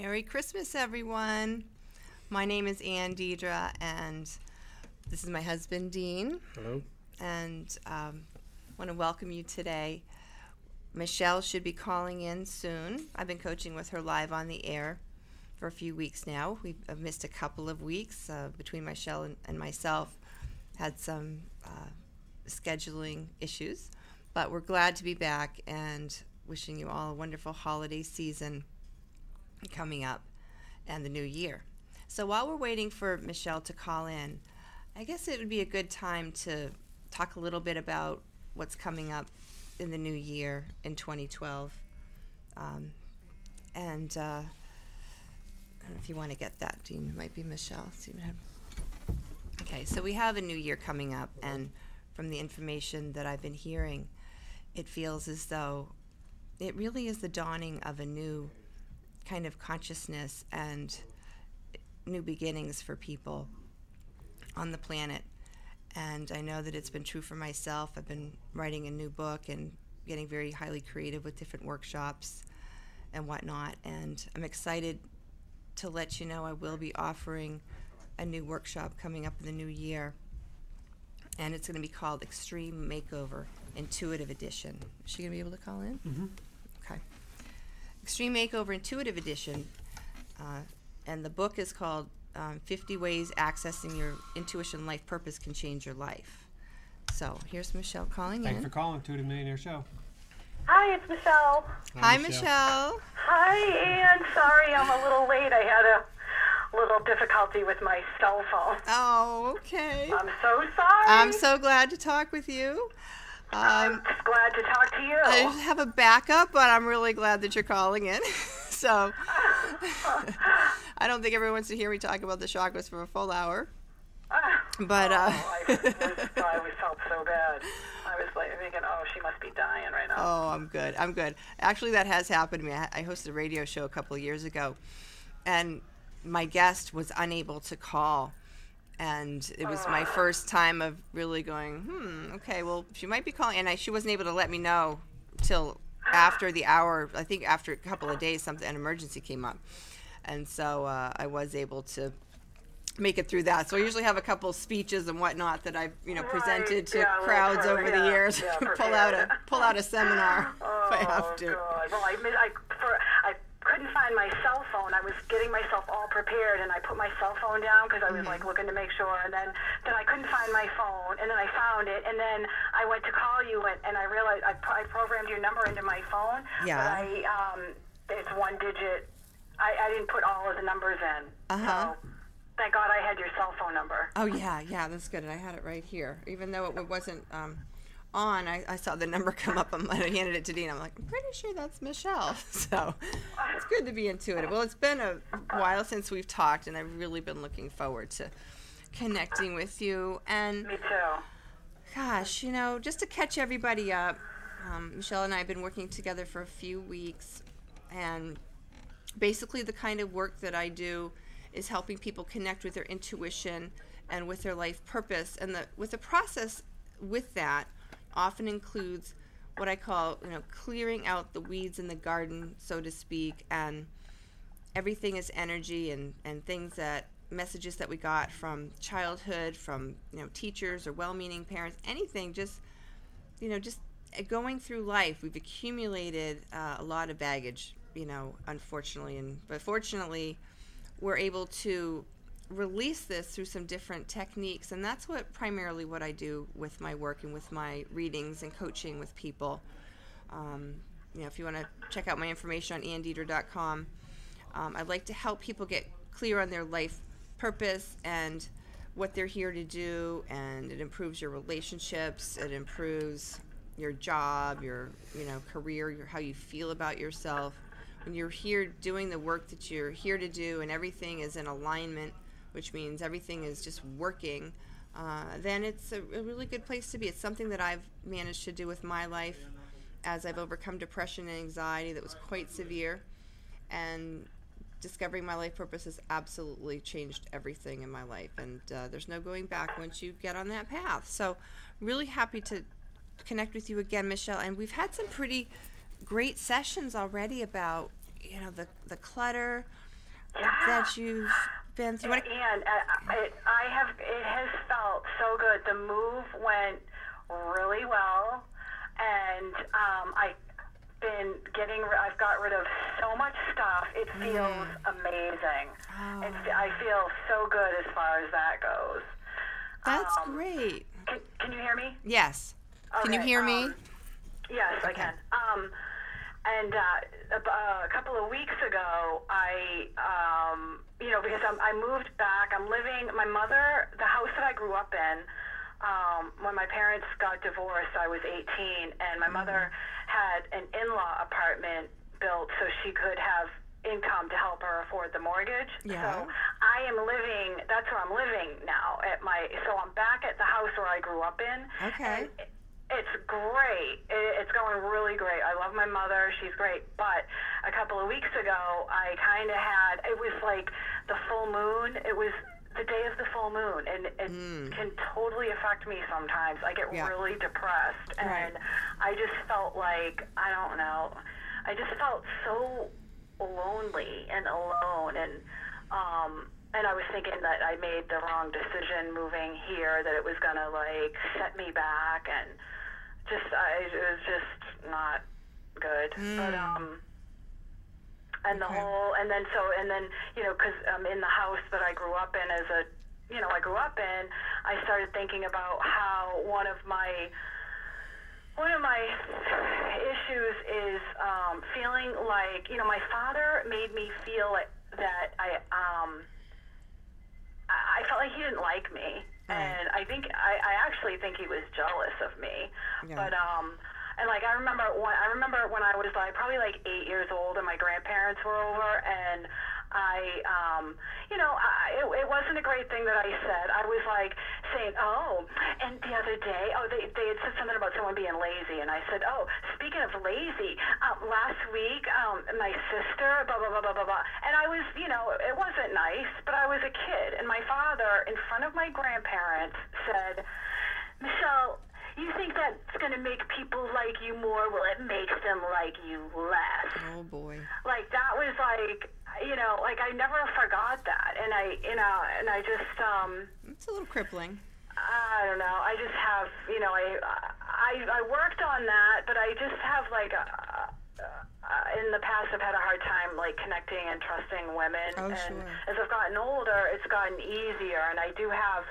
Merry Christmas, everyone. My name is Ann Deidre, and this is my husband, Dean. Hello. And I want to welcome you today. Michelle should be calling in soon. I've been coaching with her live on the air for a few weeks now. We've missed a couple of weeks between Michelle and myself. Had some scheduling issues, but we're glad to be back and wishing you all a wonderful holiday season coming up and the new year. So while we're waiting for Michelle to call in, I guess it would be a good time to talk a little bit about what's coming up in the new year in 2012. I don't know if you want to get that, Dean. It might be Michelle. Okay, so we have a new year coming up, and from the information that I've been hearing, it feels as though it really is the dawning of a new kind of consciousness and new beginnings for people on the planet. And I know that it's been true for myself. I've been writing a new book and getting very highly creative with different workshops and whatnot. And I'm excited to let you know I will be offering a new workshop coming up in the new year. And it's going to be called Extreme Makeover Intuitive Edition. Is she going to be able to call in? Mm-hmm. Okay. Extreme Makeover Intuitive Edition. And the book is called 50 Ways Accessing Your Intuition Life Purpose Can Change Your Life. So here's Michelle calling in. Thanks for calling Intuitive Millionaire Show. Hi, it's Michelle. Hi, Michelle. Hi, Ann. Sorry I'm a little late. I had a little difficulty with my cell phone. Oh, okay. I'm so sorry. I'm so glad to talk with you. I'm just glad to talk to you. I have a backup, but I'm really glad that you're calling in. So I don't think everyone wants to hear me talk about the chakras for a full hour. But I felt so bad. I was like thinking, oh, she must be dying right now. Oh, I'm good. I'm good. Actually, that has happened to me. I hosted a radio show a couple of years ago, and my guest was unable to call. And it was my first time of really going, okay, well, she might be calling. And she wasn't able to let me know till after the hour. I think after a couple of days, an emergency came up. And so I was able to make it through that. So I usually have a couple of speeches and whatnot that I've presented to crowds over the years. pull out a seminar if I have to. God. Well, I couldn't find my cell phone. I was getting myself all prepared, and I put my cell phone down because I was like looking to make sure. And then I couldn't find my phone, and then I found it, and then I went to call you, and I realized I programmed your number into my phone. Yeah. But it's one digit. I didn't put all of the numbers in. So thank God I had your cell phone number. Oh yeah, that's good. And I had it right here, even though it wasn't on. I saw the number come up. I handed it to Dean. I'm like, I'm pretty sure that's Michelle. So it's good to be intuitive. Well, it's been a while since we've talked, and I've really been looking forward to connecting with you. And me too. Gosh, just to catch everybody up, Michelle and I have been working together for a few weeks, and basically the kind of work that I do is helping people connect with their intuition and with their life purpose. And with the process with that often includes what I call, clearing out the weeds in the garden, so to speak, and everything is energy and things messages that we got from childhood, from, teachers or well-meaning parents, anything, just going through life. We've accumulated a lot of baggage, unfortunately, but fortunately, we're able to release this through some different techniques, and that's primarily what I do with my work and with my readings and coaching with people. If you want to check out my information on andeidre.com, I'd like to help people get clear on their life purpose and what they're here to do, and it improves your relationships, it improves your job, your career, how you feel about yourself. When you're here doing the work that you're here to do and everything is in alignment, which means everything is just working, then it's a really good place to be. It's something that I've managed to do with my life as I've overcome depression and anxiety that was quite severe, and discovering my life purpose has absolutely changed everything in my life, and there's no going back once you get on that path. So really happy to connect with you again, Michelle, and we've had some pretty great sessions already about the clutter that you've been through? And it has felt so good. The move went really well, and I've got rid of so much stuff. It feels amazing. Oh. I feel so good as far as that goes. That's great. Can you hear me? Yes. Okay, Can you hear me? Yes, I can. And a couple of weeks ago, because I moved back. My mother, the house that I grew up in, when my parents got divorced, I was 18, and my mother had an in-law apartment built so she could have income to help her afford the mortgage. Yeah. So that's where I'm living now. So I'm back at the house where I grew up in. Okay. It's great. It's going really great. I love my mother. She's great. But a couple of weeks ago, I kind of it was like the full moon. It was the day of the full moon, and it can totally affect me sometimes. I get really depressed, and I just felt like, I don't know, I just felt so lonely and alone, and I was thinking that I made the wrong decision moving here, that it was going to, like, set me back, and it was just not good. But, because in the house that I grew up in I started thinking about how one of my issues is feeling like, my father made me feel like that I felt like he didn't like me, and I actually think he was jealous of me. But and like I remember when I was probably 8 years old, and my grandparents were over, and it wasn't a great thing that I said. I was saying, and the other day, they had said something about someone being lazy, and I said, speaking of lazy, last week, my sister, blah, blah, blah, blah, blah, blah, and I was, it wasn't nice, but I was a kid, and my father, in front of my grandparents, said, Michelle, you think that's going to make people like you more? Well, it makes them like you less. Oh, boy. That was I never forgot that. And I just, it's a little crippling. I don't know. I just have, I worked on that, but I just have in the past I've had a hard time connecting and trusting women. Oh, and sure. As I've gotten older, it's gotten easier, and I do have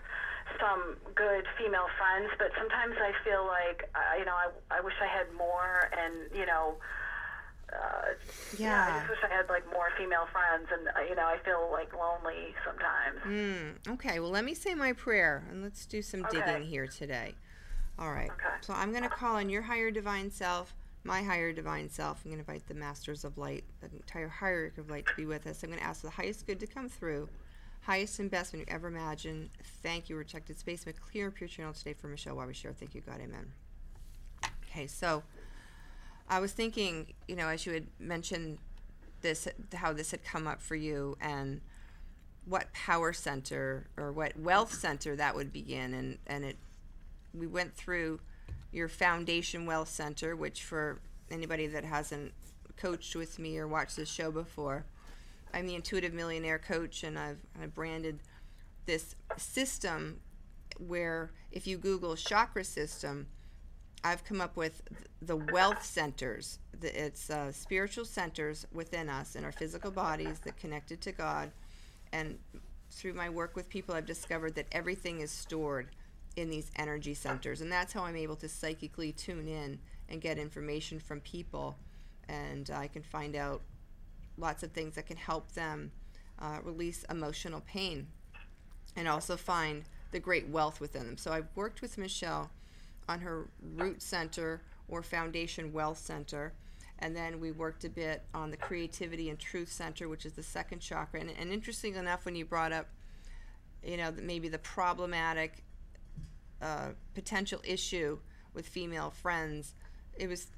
some good female friends, but sometimes I feel like I wish I had more, and I just wish I had more female friends, and I feel lonely sometimes. Okay, well, let me say my prayer, and let's do some digging here today. All right. Okay. So I'm going to call on your higher divine self, my higher divine self. I'm going to invite the masters of light, the entire hierarchy of light, to be with us. I'm going to ask for the highest good to come through, highest and best when you ever imagine. Thank you, rejected space. Make clear and pure channel today for Michelle while we share. Thank you, God. Amen. Okay, so I was thinking, as you had mentioned this, how this had come up for you, and what power center or what wealth center that would begin, and we went through your foundation wealth center, which for anybody that hasn't coached with me or watched this show before, I'm the Intuitive Millionaire Coach, and I've branded this system where if you Google chakra system, I've come up with the wealth centers. It's spiritual centers within us in our physical bodies that connected to God. And through my work with people, I've discovered that everything is stored in these energy centers. And that's how I'm able to psychically tune in and get information from people. And I can find out lots of things that can help them release emotional pain and also find the great wealth within them. So I've worked with Michelle on her root center or foundation wealth center, and then we worked a bit on the creativity and truth center, which is the second chakra. And interesting enough, when you brought up maybe the problematic potential issue with female friends,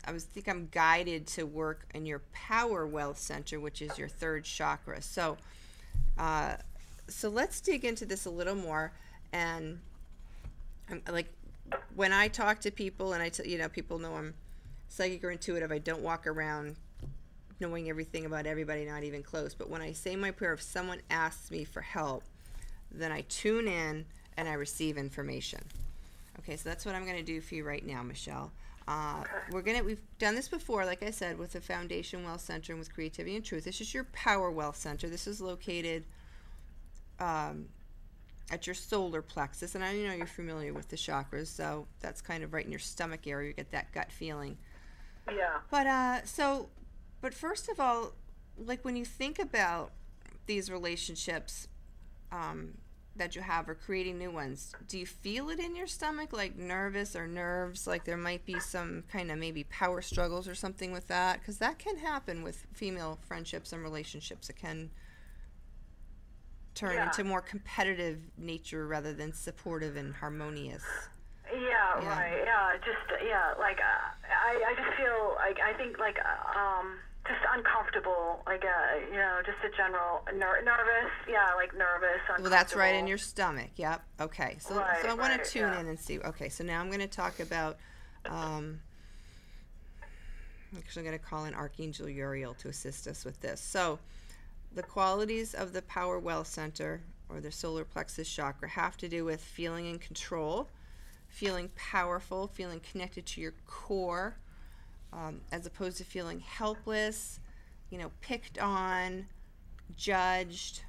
I'm guided to work in your power wealth center, which is your third chakra. So let's dig into this a little more. And when I talk to people, and people know I'm psychic or intuitive, I don't walk around knowing everything about everybody, not even close. But when I say my prayer, if someone asks me for help, then I tune in and I receive information. Okay, so that's what I'm going to do for you right now, Michelle. We've done this before, like I said, with the Foundation Well Center and with Creativity and Truth. This is your Power Well Center. This is located at your solar plexus, and I know you're familiar with the chakras, so that's kind of right in your stomach area. You get that gut feeling. Yeah. But first of all, like when you think about these relationships that you have or creating new ones, do you feel it in your stomach, like nervous or nerves, like there might be some kind of maybe power struggles or something with that? Because that can happen with female friendships and relationships. It can turn into more competitive nature rather than supportive and harmonious. Yeah, right. Yeah, like I just feel like I think like just uncomfortable, like just a general nervous. Yeah, like nervous. Well, that's right in your stomach. Yep. Okay. So I want to tune in and see. Okay. So now I'm going to talk about. Actually, I'm going to call in Archangel Uriel to assist us with this. So, the qualities of the Power Well Center or the solar plexus chakra have to do with feeling in control, feeling powerful, feeling connected to your core, as opposed to feeling helpless, picked on, judged,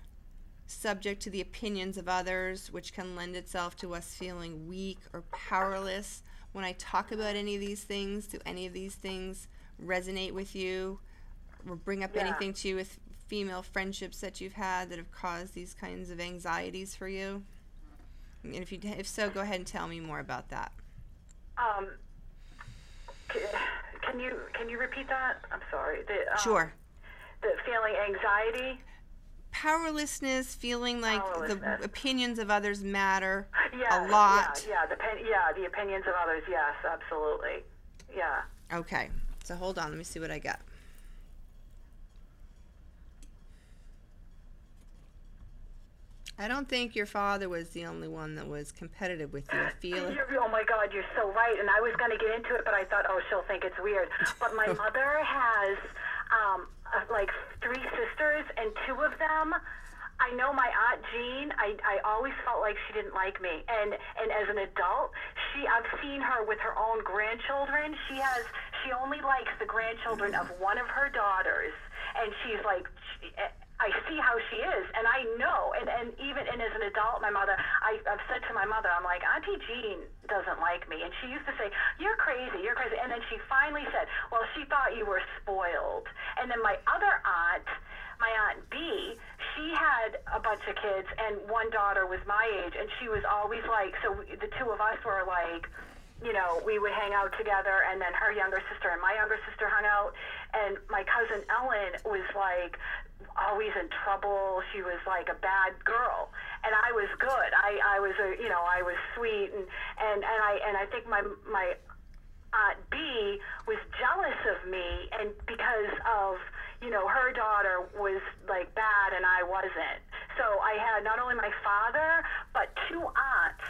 subject to the opinions of others, which can lend itself to us feeling weak or powerless. When I talk about any of these things, do any of these things resonate with you or bring up anything to you with female friendships that you've had that have caused these kinds of anxieties for you? And if so, go ahead and tell me more about that. Can you repeat that? I'm sorry. Sure. The feeling anxiety. Powerlessness, feeling like the opinions of others matter a lot. The opinions of others. Yes, absolutely. Yeah. Okay. So hold on. Let me see what I got. I don't think your father was the only one that was competitive with you. I feel it. Oh my God, you're so right. And I was going to get into it, but I thought, oh, she'll think it's weird. But my mother has like 3 sisters, and 2 of them, I know my Aunt Jean, I always felt like she didn't like me. And as an adult, I've seen her with her own grandchildren. She only likes the grandchildren of one of her daughters. And she's like, I see how she is, and I know, and as an adult, my mother, I've said to my mother, I'm like, Auntie Jean doesn't like me, and she used to say, you're crazy, and then she finally said, well, she thought you were spoiled. And then my other aunt, my Aunt B, she had a bunch of kids, and one daughter was my age, and she was always like, so the 2 of us were like, we would hang out together, and then her younger sister and my younger sister hung out, and my cousin Ellen was like always in trouble. She was like a bad girl, and I was good. I was I was sweet, and I think my Aunt B was jealous of me, and because of her daughter was like bad and I wasn't. So I had not only my father but 2 aunts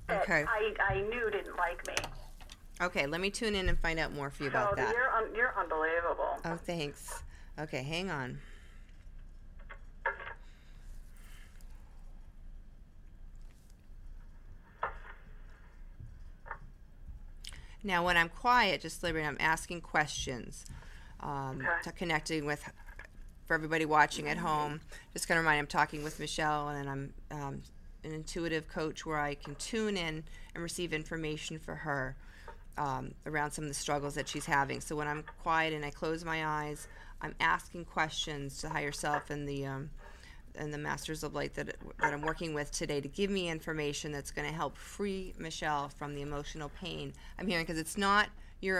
that I knew didn't like me. Okay, let me tune in and find out more for you about that. You're unbelievable. Oh, thanks. Okay, hang on. Now, when I'm quiet, just like I'm asking questions, to connecting with, for everybody watching at home, just going to remind you, I'm talking with Michelle, and I'm an intuitive coach where I can tune in and receive information for her around some of the struggles that she's having. So when I'm quiet and I close my eyes, I'm asking questions to higher self and the Masters of Light that I'm working with today to give me information that's going to help free Michelle from the emotional pain I'm hearing, because it's not your